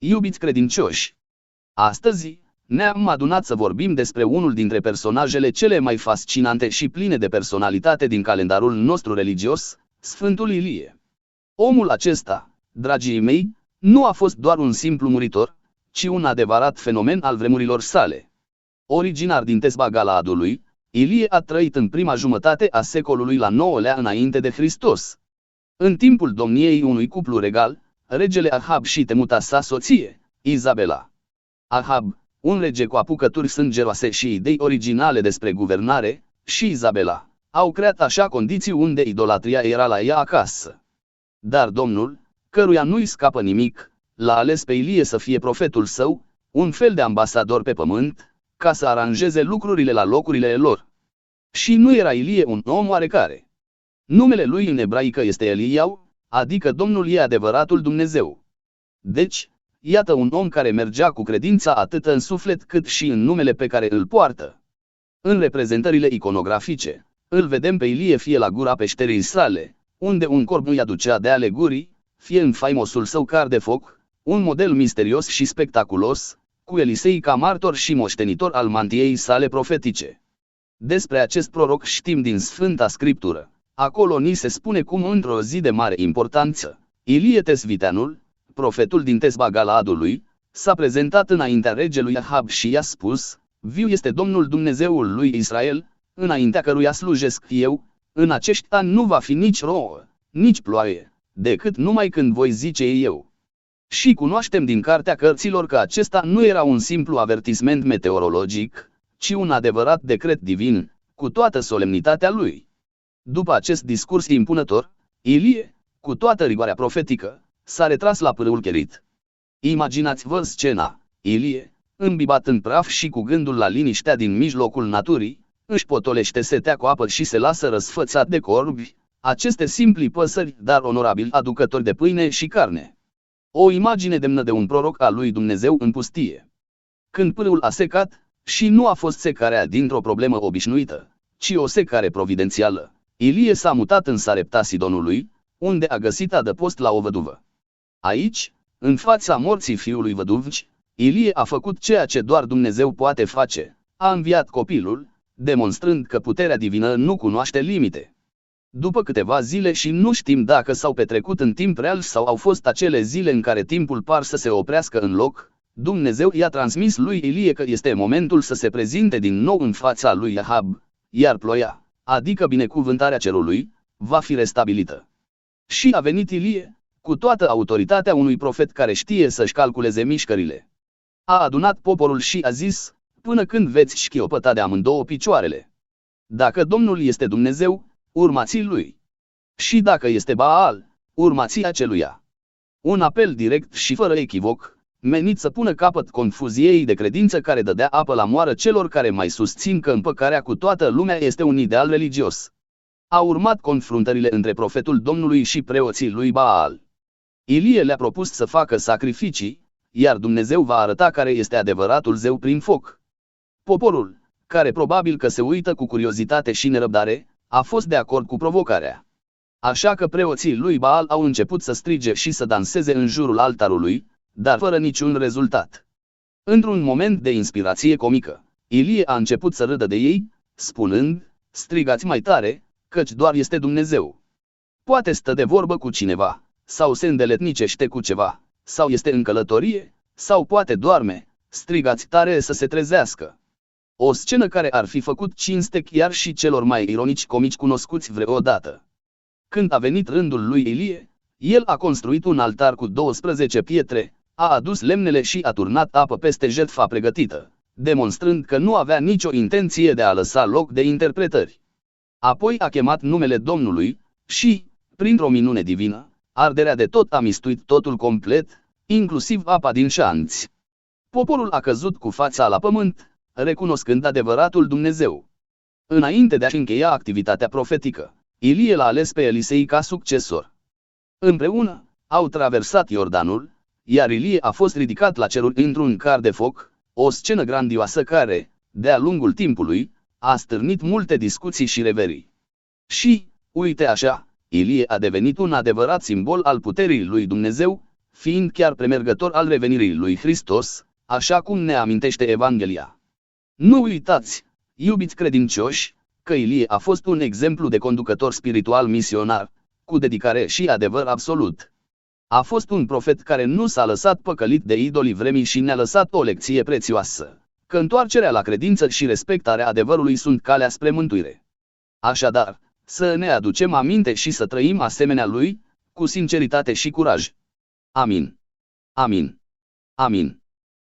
Iubiți credincioși, astăzi ne-am adunat să vorbim despre unul dintre personajele cele mai fascinante și pline de personalitate din calendarul nostru religios, Sfântul Ilie. Omul acesta, dragii mei, nu a fost doar un simplu muritor, ci un adevărat fenomen al vremurilor sale. Originar din Tesba Galaadului, Ilie a trăit în prima jumătate a secolului la IX-lea înainte de Hristos. În timpul domniei unui cuplu regal, regele Ahab și temuta sa soție, Izabela. Ahab, un rege cu apucături sângeroase și idei originale despre guvernare, și Izabela, au creat așa condiții unde idolatria era la ea acasă. Dar Domnul, căruia nu-i scapă nimic, l-a ales pe Ilie să fie profetul său, un fel de ambasador pe pământ, ca să aranjeze lucrurile la locurile lor. Și nu era Ilie un om oarecare. Numele lui în ebraică este Eliau, adică Domnul e adevăratul Dumnezeu. Deci, iată un om care mergea cu credința atât în suflet cât și în numele pe care îl poartă. În reprezentările iconografice, îl vedem pe Ilie fie la gura peșterii sale, unde un corb îi aducea de ale gurii, fie în faimosul său car de foc, un model misterios și spectaculos, cu Elisei ca martor și moștenitor al mantiei sale profetice. Despre acest proroc știm din Sfânta Scriptură. Acolo ni se spune cum într-o zi de mare importanță, Ilie Tesviteanul, profetul din Tesba Galaadului, s-a prezentat înaintea regelui Ahab și i-a spus: viu este Domnul Dumnezeul lui Israel, înaintea căruia slujesc eu, în acești ani nu va fi nici rouă, nici ploaie, decât numai când voi zice eu. Și cunoaștem din Cartea Cărților că acesta nu era un simplu avertisment meteorologic, ci un adevărat decret divin, cu toată solemnitatea lui. După acest discurs impunător, Ilie, cu toată rigoarea profetică, s-a retras la pârâul Cherit. Imaginați-vă scena: Ilie, îmbibat în praf și cu gândul la liniștea din mijlocul naturii, își potolește setea cu apă și se lasă răsfățat de corbi, aceste simpli păsări, dar onorabili aducători de pâine și carne. O imagine demnă de un proroc al lui Dumnezeu în pustie. Când pârâul a secat, și nu a fost secarea dintr-o problemă obișnuită, ci o secare providențială, Ilie s-a mutat în Sarepta Sidonului, unde a găsit adăpost la o văduvă. Aici, în fața morții fiului văduvci, Ilie a făcut ceea ce doar Dumnezeu poate face: a înviat copilul, demonstrând că puterea divină nu cunoaște limite. După câteva zile, și nu știm dacă s-au petrecut în timp real sau au fost acele zile în care timpul par să se oprească în loc, Dumnezeu i-a transmis lui Ilie că este momentul să se prezinte din nou în fața lui Ahab, iar ploaia, adică binecuvântarea cerului, va fi restabilită. Și a venit Ilie, cu toată autoritatea unui profet care știe să-și calculeze mișcările. A adunat poporul și a zis: până când veți șchiopăta de amândouă picioarele? Dacă Domnul este Dumnezeu, urmați lui. Și dacă este Baal, urmați aceluia. Un apel direct și fără echivoc, menit să pună capăt confuziei de credință care dădea apă la moară celor care mai susțin că împăcarea cu toată lumea este un ideal religios. A urmat confruntările între profetul Domnului și preoții lui Baal. Ilie le-a propus să facă sacrificii, iar Dumnezeu va arăta care este adevăratul zeu prin foc. Poporul, care probabil că se uită cu curiozitate și nerăbdare, a fost de acord cu provocarea. Așa că preoții lui Baal au început să strige și să danseze în jurul altarului, dar fără niciun rezultat. Într-un moment de inspirație comică, Ilie a început să râdă de ei, spunând: strigați mai tare, căci doar este Dumnezeu. Poate stă de vorbă cu cineva, sau se îndeletnicește cu ceva, sau este în călătorie, sau poate doarme, strigați tare să se trezească. O scenă care ar fi făcut cinste chiar și celor mai ironici comici cunoscuți vreodată. Când a venit rândul lui Ilie, el a construit un altar cu 12 pietre, a adus lemnele și a turnat apă peste jertfa pregătită, demonstrând că nu avea nicio intenție de a lăsa loc de interpretări. Apoi a chemat numele Domnului și, printr-o minune divină, arderea de tot a mistuit totul complet, inclusiv apa din șanți. Poporul a căzut cu fața la pământ, recunoscând adevăratul Dumnezeu. Înainte de a-și încheia activitatea profetică, Ilie l-a ales pe Elisei ca succesor. Împreună, au traversat Iordanul, iar Ilie a fost ridicat la ceruri într-un car de foc, o scenă grandioasă care, de-a lungul timpului, a stârnit multe discuții și reverii. Și, uite așa, Ilie a devenit un adevărat simbol al puterii lui Dumnezeu, fiind chiar premergător al revenirii lui Hristos, așa cum ne amintește Evanghelia. Nu uitați, iubiți credincioși, că Ilie a fost un exemplu de conducător spiritual misionar, cu dedicare și adevăr absolut. A fost un profet care nu s-a lăsat păcălit de idolii vremii și ne-a lăsat o lecție prețioasă, că întoarcerea la credință și respectarea adevărului sunt calea spre mântuire. Așadar, să ne aducem aminte și să trăim asemenea lui, cu sinceritate și curaj. Amin. Amin. Amin.